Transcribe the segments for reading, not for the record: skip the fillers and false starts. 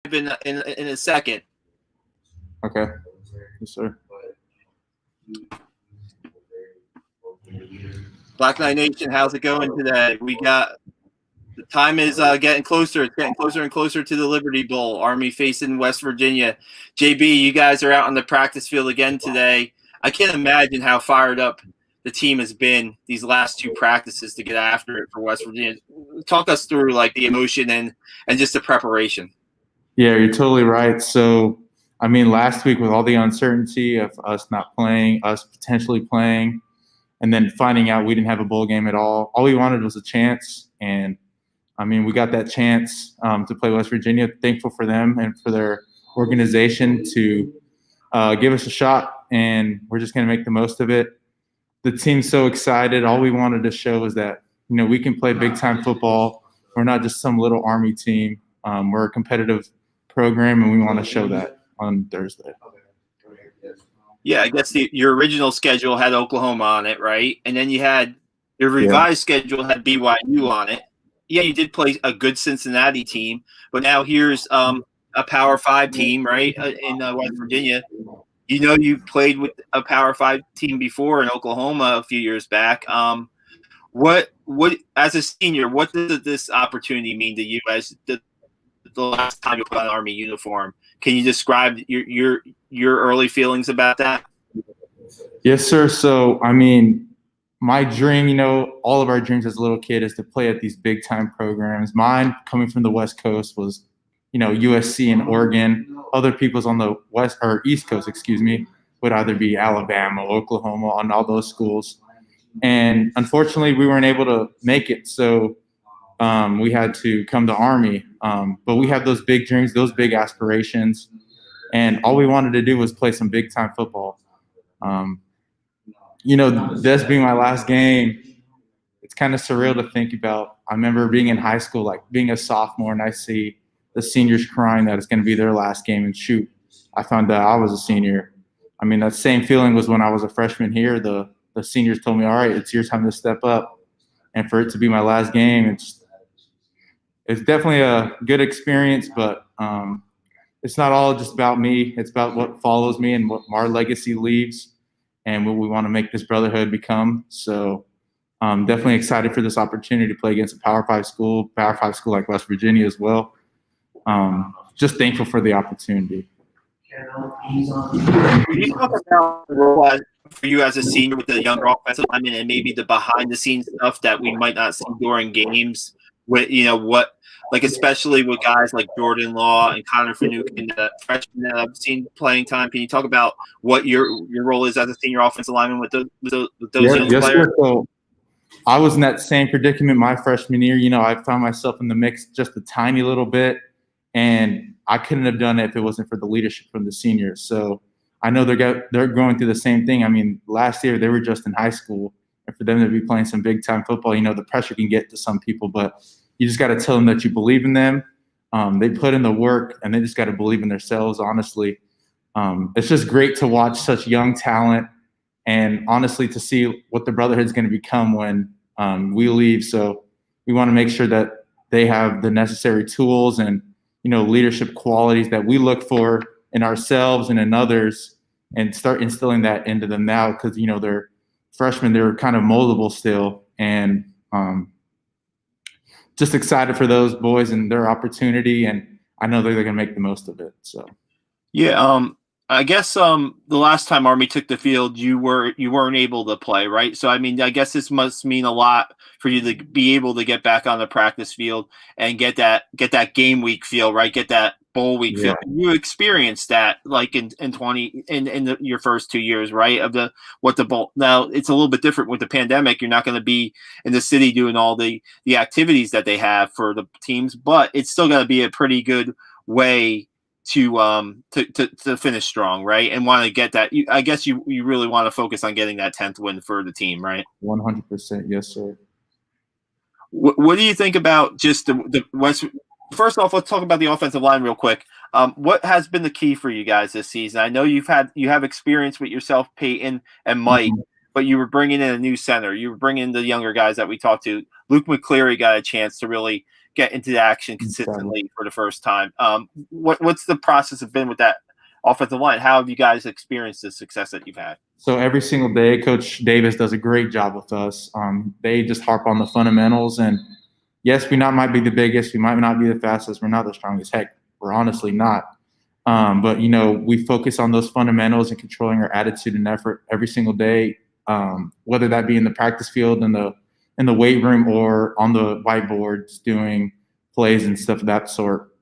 in a second. Okay. Yes, sir. Black Knight Nation, how's it going today? The time is getting closer. It's getting closer and closer to the Liberty Bowl. Army facing West Virginia. JB, you guys are out on the practice field again today. I can't imagine how fired up the team has been these last two practices to get after it for West Virginia. Talk us through like the emotion and just the preparation. Yeah, you're totally right. So, I mean, last week with all the uncertainty of us not playing, us potentially playing, and then finding out we didn't have a bowl game at all we wanted was a chance. And I mean, we got that chance to play West Virginia. Thankful for them and for their organization to give us a shot, and we're just going to make the most of it. The team's so excited. All we wanted to show is that, you know, we can play big-time football. We're not just some little Army team. We're a competitive program, and we want to show that on Thursday. Yeah, I guess your original schedule had Oklahoma on it, right? And then you had your revised schedule had BYU on it. Yeah, you did play a good Cincinnati team, but now here's a Power 5 team, right, in West Virginia. You know, you played with a Power 5 team before in Oklahoma a few years back. What as a senior, what does this opportunity mean to you as the last time you put on an Army uniform? Can you describe your early feelings about that? Yes, sir. So, I mean, my dream, you know, all of our dreams as a little kid is to play at these big time programs. Mine, coming from the West Coast, was, you know, USC and Oregon. Other people's on the West or East Coast, would either be Alabama, Oklahoma, on all those schools. And unfortunately, we weren't able to make it. So we had to come to Army. But we had those big dreams, those big aspirations. And all we wanted to do was play some big time football. You know, this being my last game, it's kind of surreal to think about. I remember being in high school, like being a sophomore, and I see the seniors crying that it's going to be their last game. And shoot, I found out I was a senior. I mean, that same feeling was when I was a freshman here. The seniors told me, all right, it's your time to step up. And for it to be my last game, it's definitely a good experience, but it's not all just about me. It's about what follows me and what our legacy leaves and what we want to make this brotherhood become. So I'm definitely excited for this opportunity to play against a Power 5 school like West Virginia as well. Just thankful for the opportunity. Can you talk about the role for you as a senior with the younger offensive lineman and maybe the behind-the-scenes stuff that we might not see during games? With, you know, what, like especially with guys like Jordan Law and Connor Finucane, freshmen that I've seen playing time. Can you talk about what your role is as a senior offensive lineman with those young players? Sir. So I was in that same predicament my freshman year. You know, I found myself in the mix just a tiny little bit, and I couldn't have done it if it wasn't for the leadership from the seniors. So I know they're going through the same thing. I mean, last year they were just in high school, and for them to be playing some big time football, you know, the pressure can get to some people, but you just got to tell them that you believe in them. They put in the work, and they just got to believe in themselves, honestly. It's just great to watch such young talent and honestly to see what the brotherhood is going to become when we leave. So we want to make sure that they have the necessary tools and, you know, leadership qualities that we look for in ourselves and in others, and start instilling that into them now because, you know, they're freshmen, they're kind of moldable still. And just excited for those boys and their opportunity, and I know they're going to make the most of it. So, yeah, I guess the last time Army took the field, you weren't able to play, right? So, I mean, I guess this must mean a lot for you to be able to get back on the practice field and get that game week feel, right? Get that bowl week feel. You experienced that like in your first 2 years, right? Of what the bowl. Now it's a little bit different with the pandemic. You're not going to be in the city doing all the activities that they have for the teams, but it's still going to be a pretty good way to finish strong, right? And want to get that. I guess you really want to focus on getting that 10th win for the team, right? 100%, yes, sir. What do you think about just the West? First off, let's talk about the offensive line real quick. What has been the key for you guys this season? I know you have experience with yourself, Peyton and Mike, but you were bringing in a new center. You were bringing in the younger guys that we talked to. Luke McCleary got a chance to really get into the action consistently for the first time. What's the process have been with that offensive line? How have you guys experienced the success that you've had? So every single day, Coach Davis does a great job with us. They just harp on the fundamentals. And yes, we might be the biggest. We might not be the fastest. We're not the strongest. Heck, we're honestly not. But, we focus on those fundamentals and controlling our attitude and effort every single day, whether that be in the practice field, in the weight room, or on the whiteboards doing plays and stuff of that sort.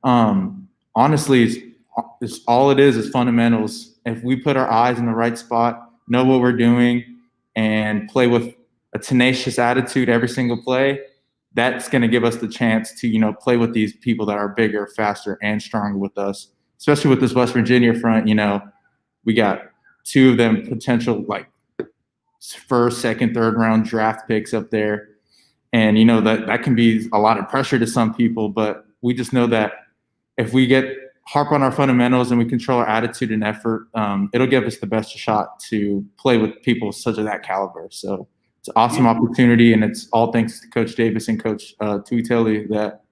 Honestly, it's all it is fundamentals. If we put our eyes in the right spot, know what we're doing, and play with a tenacious attitude every single play, that's going to give us the chance to, play with these people that are bigger, faster, and stronger with us, especially with this West Virginia front. We got two of them potential, like, first, second, third round draft picks up there. And, that can be a lot of pressure to some people, but we just know that if we harp on our fundamentals and we control our attitude and effort, it'll give us the best shot to play with people such as that caliber. So it's an awesome opportunity, and it's all thanks to Coach Davis and Coach Tuitele that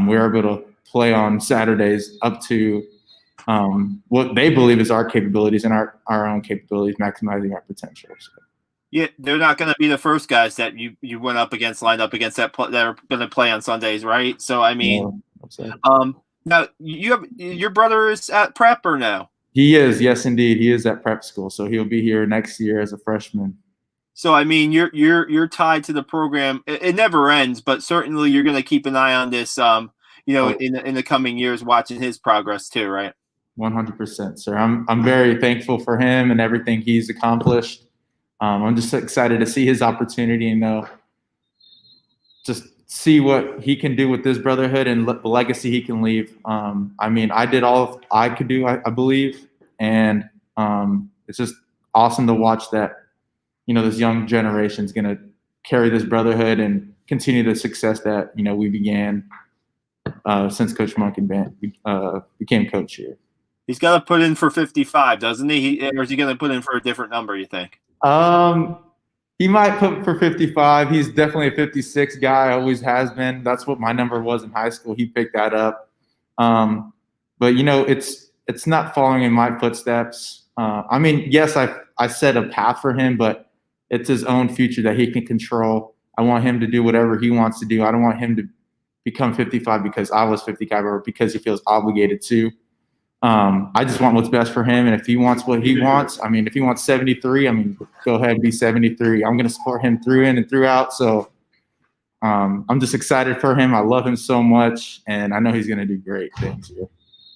we're able to play on Saturdays up to what they believe is our capabilities and our own capabilities, maximizing our potential. So. Yeah, they're not going to be the first guys that you lined up against that are going to play on Sundays, right? So I mean, now your brother is at prep or no? He is, yes, indeed. He is at prep school, so he'll be here next year as a freshman. So I mean, you're tied to the program. It never ends, but certainly you're going to keep an eye on this. In the coming years, watching his progress too, right? 100%, sir. I'm very thankful for him and everything he's accomplished. I'm just excited to see his opportunity and just see what he can do with this brotherhood and the legacy he can leave. I did all I could do, I believe, and it's just awesome to watch that. This young generation is going to carry this brotherhood and continue the success that we began since Coach Monk became coach here. He's got to put in for 55, doesn't he? Or is he going to put in for a different number, you think? He might put for 55. He's definitely a 56 guy, always has been. That's what my number was in high school. He picked that up. But it's not following in my footsteps. Yes, I set a path for him, but it's his own future that he can control. I want him to do whatever he wants to do. I don't want him to become 55 because I was 55 or because he feels obligated to. I just want what's best for him, and if he wants what he wants, if he wants 73, go ahead and be 73. I'm going to support him through in and throughout. So I'm just excited for him. I love him so much, and I know he's going to do great things here.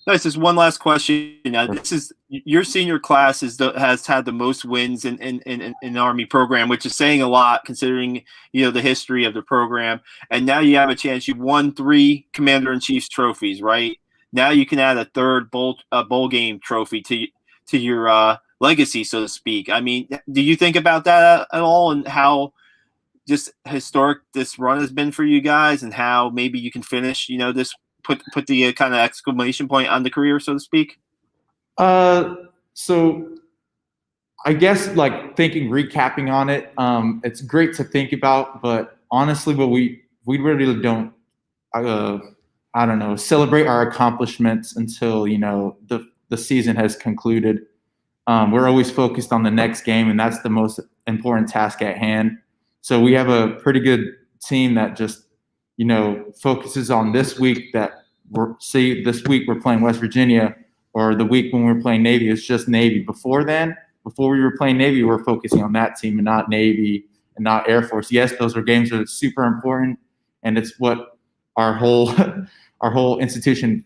Nice. Just one last question. Now, this is your senior class has had the most wins in the Army program, which is saying a lot considering the history of the program. And now you have a chance. You've won 3 Commander-in-Chief's trophies, right? Now you can add a third bowl game trophy to your legacy, so to speak. Do you think about that at all, and how just historic this run has been for you guys, and how maybe you can finish, this put the kind of exclamation point on the career, so to speak? So I guess recapping on it, it's great to think about, but honestly, what we really don't. Celebrate our accomplishments until, the season has concluded. We're always focused on the next game, and that's the most important task at hand. So we have a pretty good team that just, focuses on this week this week we're playing West Virginia, or the week when we're playing Navy, it's just Navy. Before we were playing Navy, we're focusing on that team and not Navy and not Air Force. Yes, those are games that are super important, and it's what our whole institution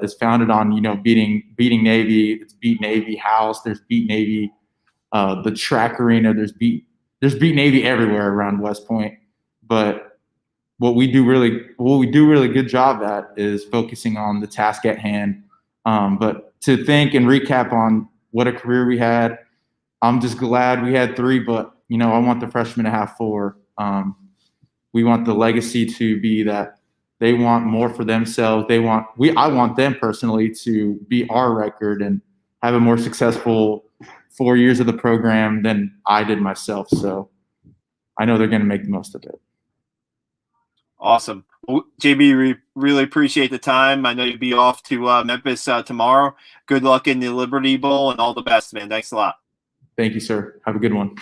is founded on, beating Navy. It's beat Navy House. There's beat Navy, the track arena. There's beat Navy everywhere around West Point. But what we do really good job at is focusing on the task at hand. But to think and recap on what a career we had, I'm just glad we had 3. But I want the freshmen to have 4. We want the legacy to be that. They want more for themselves. I want them personally to beat our record and have a more successful 4 years of the program than I did myself. So I know they're going to make the most of it. Awesome. Well, JB, we really appreciate the time. I know you'll be off to Memphis tomorrow. Good luck in the Liberty Bowl and all the best, man. Thanks a lot. Thank you, sir. Have a good one.